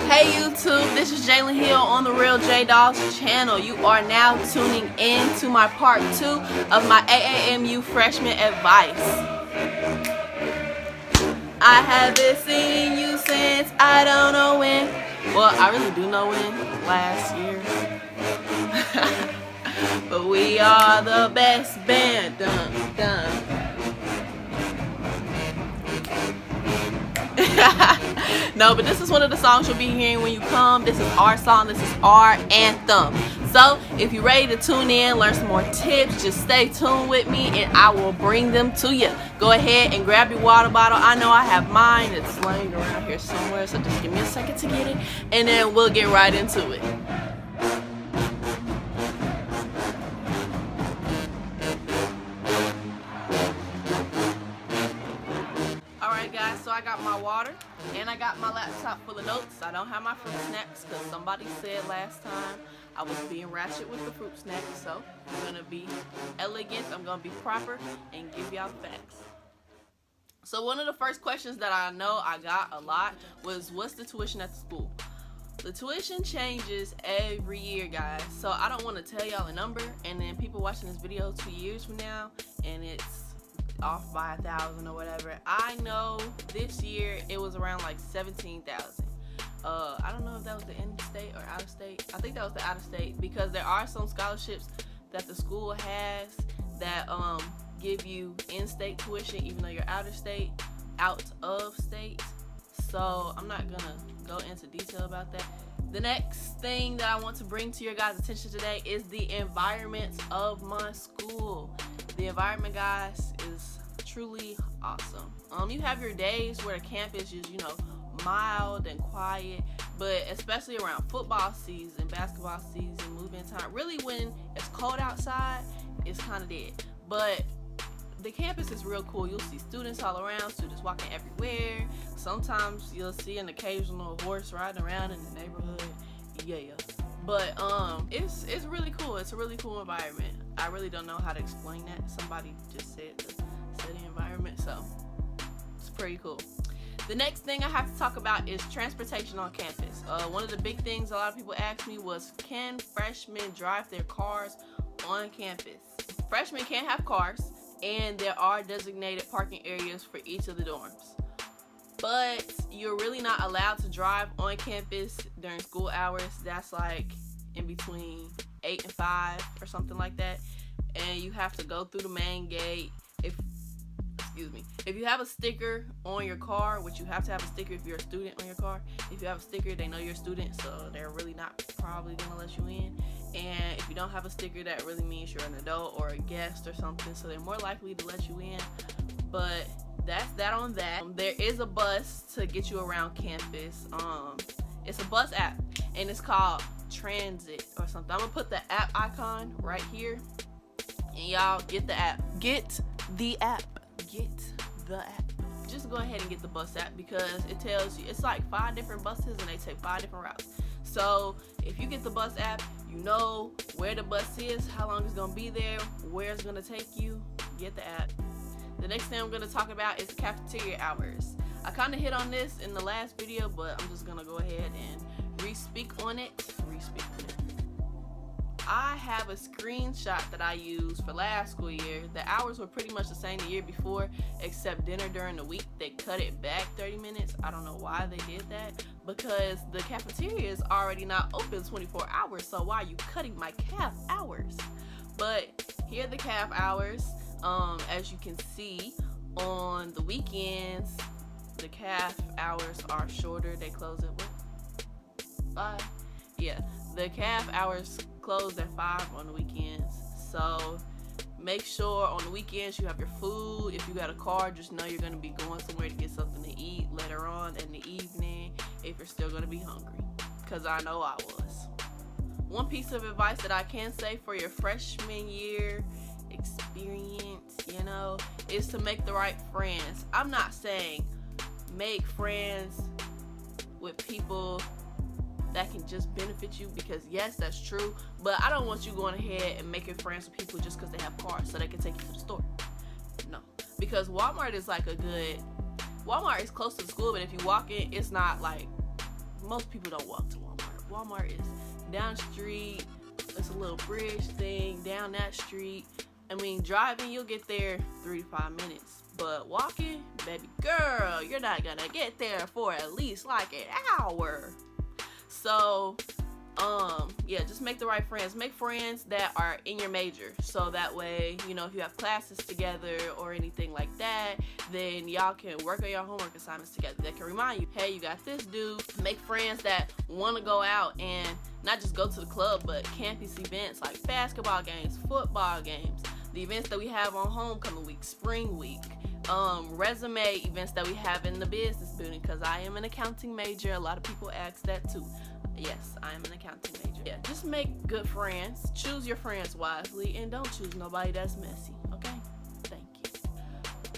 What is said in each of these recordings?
Hey YouTube, this is Jalen Hill on the Real J Dogs channel. You are now tuning in to my part 2 of my AAMU freshman advice. I haven't seen you since I don't know when. Well, I really do know when, last year. But we are the best band. Dun, dun. No, but this is one of the songs you'll be hearing when you come. This is our song. This is our anthem. So if you're ready to tune in, learn some more tips, just stay tuned with me and I will bring them to you. Go ahead and grab your water bottle. I know I have mine. It's laying around here somewhere, so just give me a second to get it and then we'll get right into it. Alright guys, so I got my water and I got my laptop full of notes. I don't have my fruit snacks because somebody said last time I was being ratchet with the fruit snacks. So I'm going to be elegant, I'm going to be proper and give y'all the facts. So one of the first questions that I know I got a lot was, what's the tuition at the school? The tuition changes every year, guys. So I don't want to tell y'all a number and then people watching this video 2 years from now and it's off by 1,000 or whatever. I know this year it was around like 17,000. I don't know if that was the in-state or out-of-state. I think that was the out-of-state because there are some scholarships that the school has that give you in-state tuition even though you're out of state. So I'm not gonna go into detail about that. The next thing that I want to bring to your guys' attention today is the environment of my school. The environment, guys, is truly awesome. You have your days where the campus is, you know, mild and quiet, but especially around football season, basketball season, move-in time, really when it's cold outside, it's kind of dead. But the campus is real cool. You'll see students all around, students walking everywhere. Sometimes you'll see an occasional horse riding around in the neighborhood. Yeah. But it's really cool. It's a really cool environment. I really don't know how to explain that. Somebody just said the environment, so it's pretty cool. The next thing I have to talk about is transportation on campus. One of the big things a lot of people asked me was, can freshmen drive their cars on campus? Freshmen can have cars, and there are designated parking areas for each of the dorms. But you're really not allowed to drive on campus during school hours. That's like in between 8 and 5 or something like that. And you have to go through the main gate. If you have a sticker on your car, which you have to have a sticker if you're a student on your car. If you have a sticker, they know you're a student, so they're really not probably gonna let you in. And if you don't have a sticker, that really means you're an adult or a guest or something, so they're more likely to let you in. But that's that on that. There is a bus to get you around campus. It's a bus app and it's called Transit or something. I'm gonna put the app icon right here and y'all get the app. Get the app. Just go ahead and get the bus app because it tells you, it's like 5 different buses and they take 5 different routes. So if you get the bus app, you know where the bus is, how long it's gonna be there, where it's gonna take you. Get the app. The next thing I'm gonna talk about is cafeteria hours. I kind of hit on this in the last video, but I'm just gonna go ahead and re-speak on it. I have a screenshot that I used for last school year. The hours were pretty much the same the year before, except dinner during the week. They cut it back 30 minutes. I don't know why they did that, because the cafeteria is already not open 24 hours, so why are you cutting my caf hours? But here are the caf hours. As you can see, on the weekends, the caf hours are shorter. They close at what? 5? Yeah, the caf hours close at 5 on the weekends. So make sure on the weekends you have your food. If you got a car, just know you're going to be going somewhere to get something to eat later on in the evening if you're still going to be hungry, because I know I was. One piece of advice that I can say for your freshman year experience, you know, is to make the right friends. I'm not saying make friends with people that can just benefit you, because yes, that's true, but I don't want you going ahead and making friends with people just because they have cars so they can take you to the store. No, because Walmart is close to the school, but if you walk in, it's not like most people don't walk to Walmart. Walmart is down the street. It's a little bridge thing down that street. I mean, driving, you'll get there 3 to 5 minutes. But walking, baby girl, you're not gonna get there for at least like an hour. So, yeah, just make the right friends. Make friends that are in your major. So that way, you know, if you have classes together or anything like that, then y'all can work on your homework assignments together. That can remind you, hey, you got this dude. Make friends that want to go out and not just go to the club, but campus events like basketball games, football games, the events that we have on homecoming week, spring week, resume events that we have in the business building, because I am an accounting major. A lot of people ask that too. Yes, I am an accounting major. Yeah, just make good friends. Choose your friends wisely, and don't choose nobody that's messy, okay? Thank you.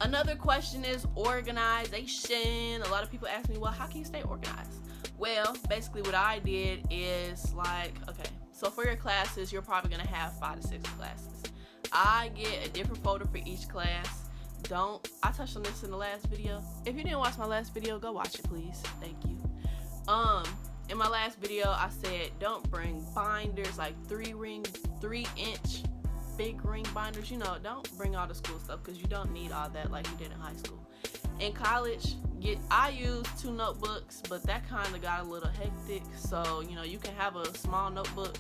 Another question is organization. A lot of people ask me, well, how can you stay organized? Well, basically what I did is like, okay, so for your classes, you're probably gonna have 5 to 6 classes. I get a different folder for each class. I touched on this in the last video. If you didn't watch my last video, go watch it, please. Thank you. In my last video, I said don't bring binders, like 3-inch big ring binders. You know, don't bring all the school stuff because you don't need all that like you did in high school. In college, I used 2 notebooks, but that kind of got a little hectic. So, you know, you can have a small notebook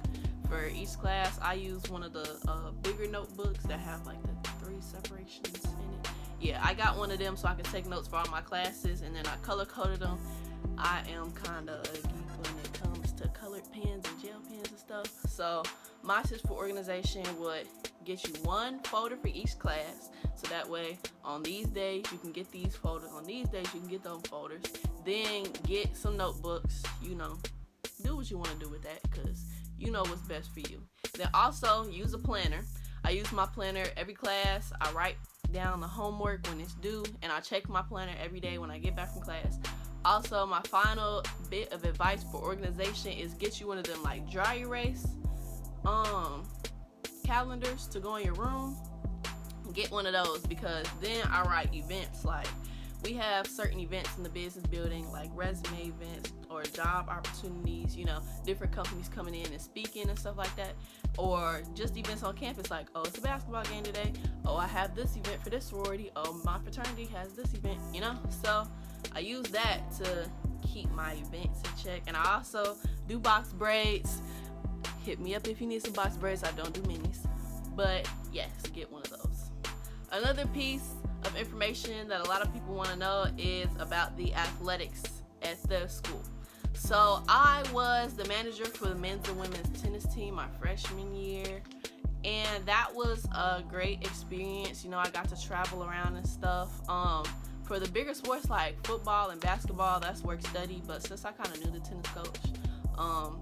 for each class. I use one of the bigger notebooks that have like the 3 separations in it. Yeah, I got one of them so I can take notes for all my classes, and then I color coded them. I am kind of a geek when it comes to colored pens and gel pens and stuff. So my tips for organization would get you 1 folder for each class, so that way on these days you can get these folders, on these days you can get those folders. Then get some notebooks. You know, do what you want to do with that because you know what's best for you. Then also use a planner. I use my planner every class. I write down the homework when it's due, and I check my planner every day when I get back from class. Also, my final bit of advice for organization is get you one of them like dry erase calendars to go in your room. Get one of those, because then I write events. Like, we have certain events in the business building, like resume events or job opportunities, you know, different companies coming in and speaking and stuff like that, or just events on campus like, oh, it's a basketball game today, oh, I have this event for this sorority, oh, my fraternity has this event, you know. So I use that to keep my events in check. And I also do box braids. Hit me up if you need some box braids. I don't do minis, but yes, get one of those. Another piece of information that a lot of people want to know is about the athletics at the school. So I was the manager for the men's and women's tennis team my freshman year, and that was a great experience. You know, I got to travel around and stuff. For the bigger sports like football and basketball, that's work study, but since I kind of knew the tennis coach,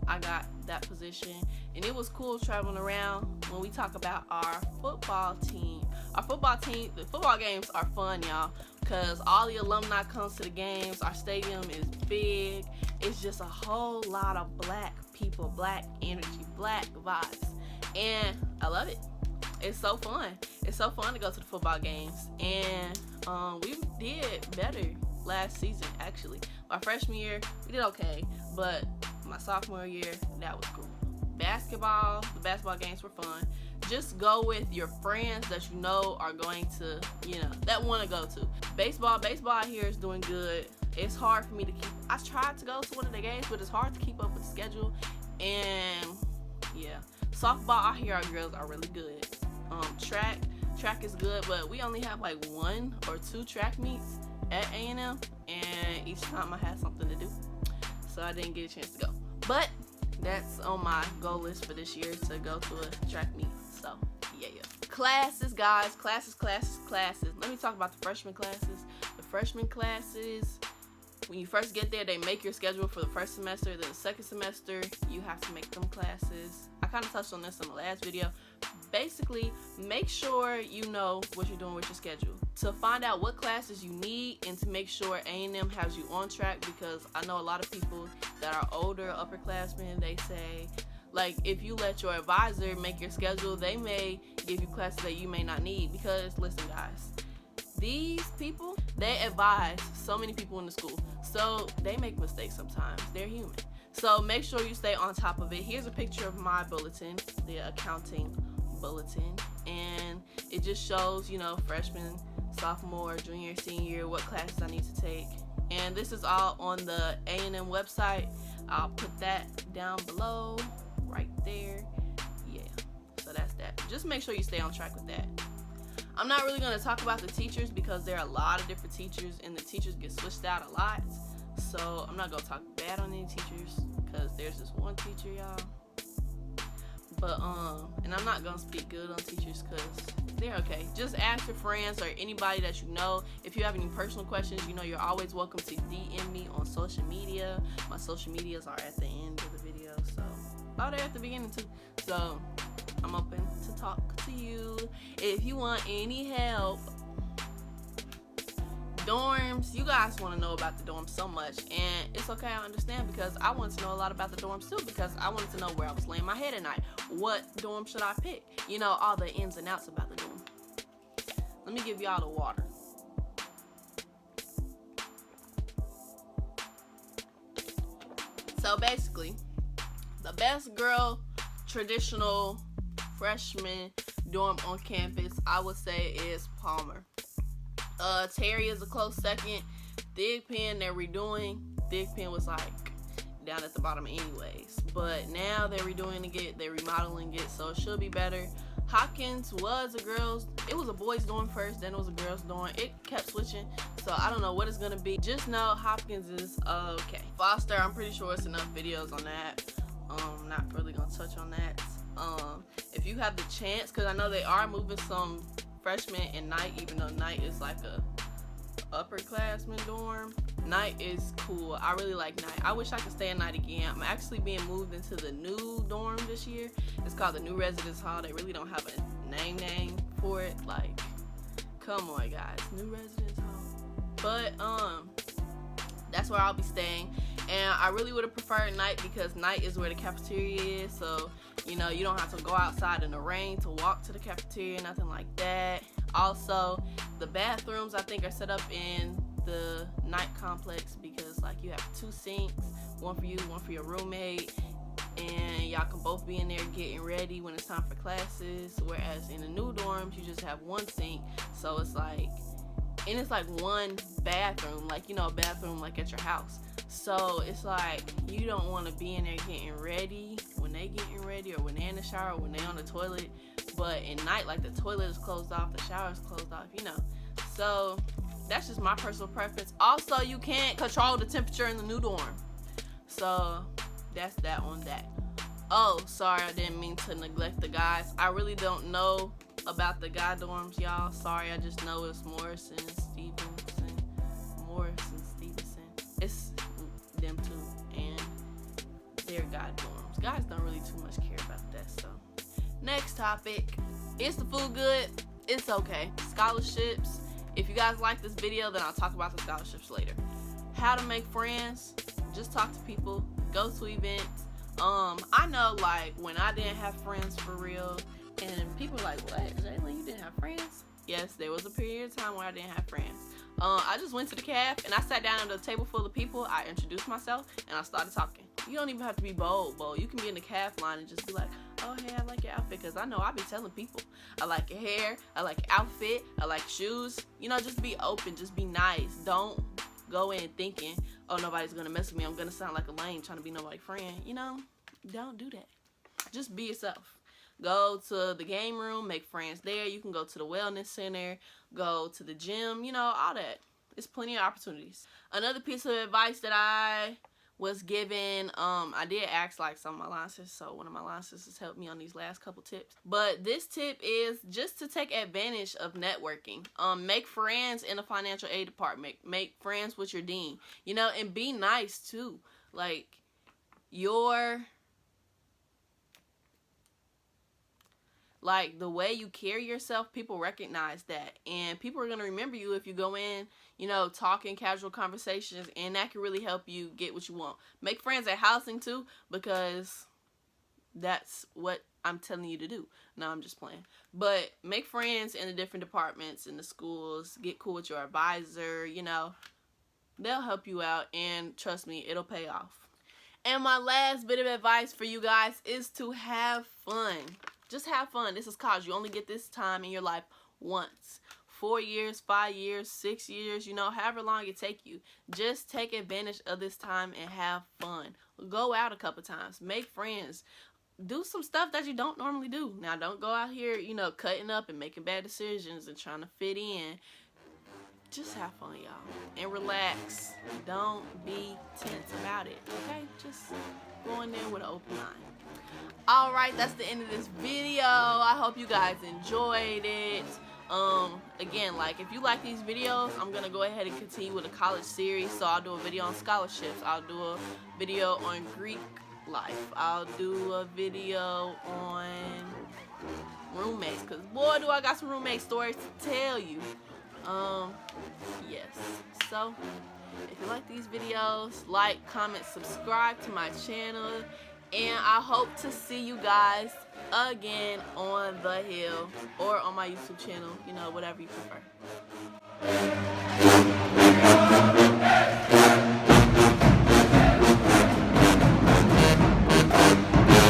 I got that position, and it was cool traveling around. When we talk about our football team, the football games are fun, y'all, because all the alumni comes to the games. Our stadium is big. It's just a whole lot of black people, black energy, black vibes, and I love it. It's so fun. It's so fun to go to the football games, and we did better last season, actually. My freshman year, we did okay, but my sophomore year, that was cool. The basketball games were fun. Just go with your friends that you know are going to, you know, that want to go to. Baseball here is doing good. It's hard for me to keep. I tried to go to one of the games, but it's hard to keep up with the schedule. And yeah, softball, I hear our girls are really good. Track is good, but we only have like 1 or 2 track meets at A&M, and each time I had something to do, so I didn't get a chance to go. But that's on my goal list for this year, to go to a track meet. So yeah. Classes, guys, classes. Let me talk about the freshman classes. The freshman classes, when you first get there, they make your schedule for the first semester. Then the second semester, you have to make them classes. I kind of touched on this in the last video. Basically, make sure you know what you're doing with your schedule to find out what classes you need, and to make sure A&M has you on track, because I know a lot of people that are older, upperclassmen, they say, like, if you let your advisor make your schedule, they may give you classes that you may not need. Because listen, guys, these people, they advise so many people in the school, so they make mistakes sometimes. They're human. So make sure you stay on top of it. Here's a picture of my bulletin, the accounting bulletin, and it just shows, you know, freshman, sophomore, junior, senior, what classes I need to take. And this is all on the A&M website. I'll put that down below right there. Yeah, so that's that. Just make sure you stay on track with that. I'm not really going to talk about the teachers because there are a lot of different teachers and the teachers get switched out a lot. So I'm not going to talk bad on any teachers because there's this one teacher, y'all. But and I'm not gonna speak good on teachers because they're okay. Just ask your friends or anybody that you know. If you have any personal questions, you know you're always welcome to DM me on social media. My social medias are at the end of the video, so they're at the beginning too. So I'm open to talk to you. If you want any help, dorms, you guys want to know about the dorms so much, and it's okay, I understand, because I wanted to know a lot about the dorms too, because I wanted to know where I was laying my head at night. What dorm should I pick? You know, all the ins and outs about the dorm. Let me give y'all the water. So basically, the best girl traditional freshman dorm on campus, I would say, is Palmer. Terry is a close second. Thig Pen, they're redoing. Thig Pen was like down at the bottom anyways, but now they're redoing it, they're remodeling it, so it should be better. Hopkins was it was a boys dorm first, then it was a girls dorm. It kept switching, so I don't know what it's gonna be. Just know Hopkins is okay. Foster, I'm pretty sure it's enough videos on that. Not really gonna touch on that. If you have the chance, because I know they are moving some freshmen and night, even though night is like a upperclassman dorm. Night is cool. I really like night. I wish I could stay at night again. I'm actually being moved into the new dorm this year. It's called the New Residence Hall. They really don't have a name for it. Like, come on, guys. New Residence Hall. But that's where I'll be staying. And I really would have preferred night because night is where the cafeteria is. So, you know, you don't have to go outside in the rain to walk to the cafeteria, nothing like that. Also, the bathrooms, I think, are set up in the night complex because, like, you have 2 sinks, one for you, one for your roommate, and y'all can both be in there getting ready when it's time for classes. Whereas in the new dorms, you just have 1 sink, so it's like, and it's like 1 bathroom, like, you know, a bathroom like at your house. So it's like you don't want to be in there getting ready when they getting ready, or when they're in the shower, or when they're on the toilet. But at night, like, the toilet is closed off, the shower is closed off, you know. So that's just my personal preference. Also, you can't control the temperature in the new dorm, so that's that on that. Oh, sorry, I didn't mean to neglect the guys. I really don't know about the guy dorms, y'all. Sorry, I just know it's Morrison, Stevenson. It's them two, and they're guy dorms. Guys don't really too much care about that. So next topic, is the food good? It's okay. Scholarships. If you guys like this video, then I'll talk about the scholarships later. How to make friends. Just talk to people. Go to events. I know, like, when I didn't have friends for real, and people were like, what, Jalen, you didn't have friends? Yes, there was a period of time where I didn't have friends. I just went to the caf and I sat down at a table full of people. I introduced myself and I started talking. You don't even have to be bold. You can be in the caf line and just be like, oh, hey, I like your outfit, because I know I be telling people I like your hair, I like your outfit, I like shoes. You know, just be open, just be nice. Don't go in thinking, oh, nobody's gonna mess with me, I'm gonna sound like a lame trying to be nobody's friend. You know, don't do that. Just be yourself. Go to the game room, make friends there. You can go to the wellness center, go to the gym, you know, all that. There's plenty of opportunities. Another piece of advice that I was given, I did ask, like, some of my line sisters, so one of my line sisters helped me on these last couple tips. But this tip is just to take advantage of networking. Make friends in the financial aid department. Make friends with your dean, you know, and be nice too. Like, the way you carry yourself, people recognize that, and people are going to remember you if you go in, you know, talking casual conversations, and that can really help you get what you want. Make friends at housing too, because that's what I'm telling you to do. No, I'm just playing. But make friends in the different departments in the schools. Get cool with your advisor, you know. They'll help you out, and trust me, it'll pay off. And my last bit of advice for you guys is to have fun. Just have fun. This is college. You only get this time in your life once. 4 years, 5 years, 6 years, you know, however long it take you. Just take advantage of this time and have fun. Go out a couple times. Make friends. Do some stuff that you don't normally do. Now, don't go out here, you know, cutting up and making bad decisions and trying to fit in. Just have fun, y'all, and relax. Don't be tense about it, okay? Just go in there with an open mind. All right, that's the end of this video. I hope you guys enjoyed it. Again, like, if you like these videos, I'm gonna go ahead and continue with a college series. So I'll do a video on scholarships. I'll do a video on Greek life. I'll do a video on roommates, because boy, do I got some roommate stories to tell you. Yes, so if you like these videos, like, comment, subscribe to my channel, and I hope to see you guys again on the hill or on my YouTube channel, you know, whatever you prefer.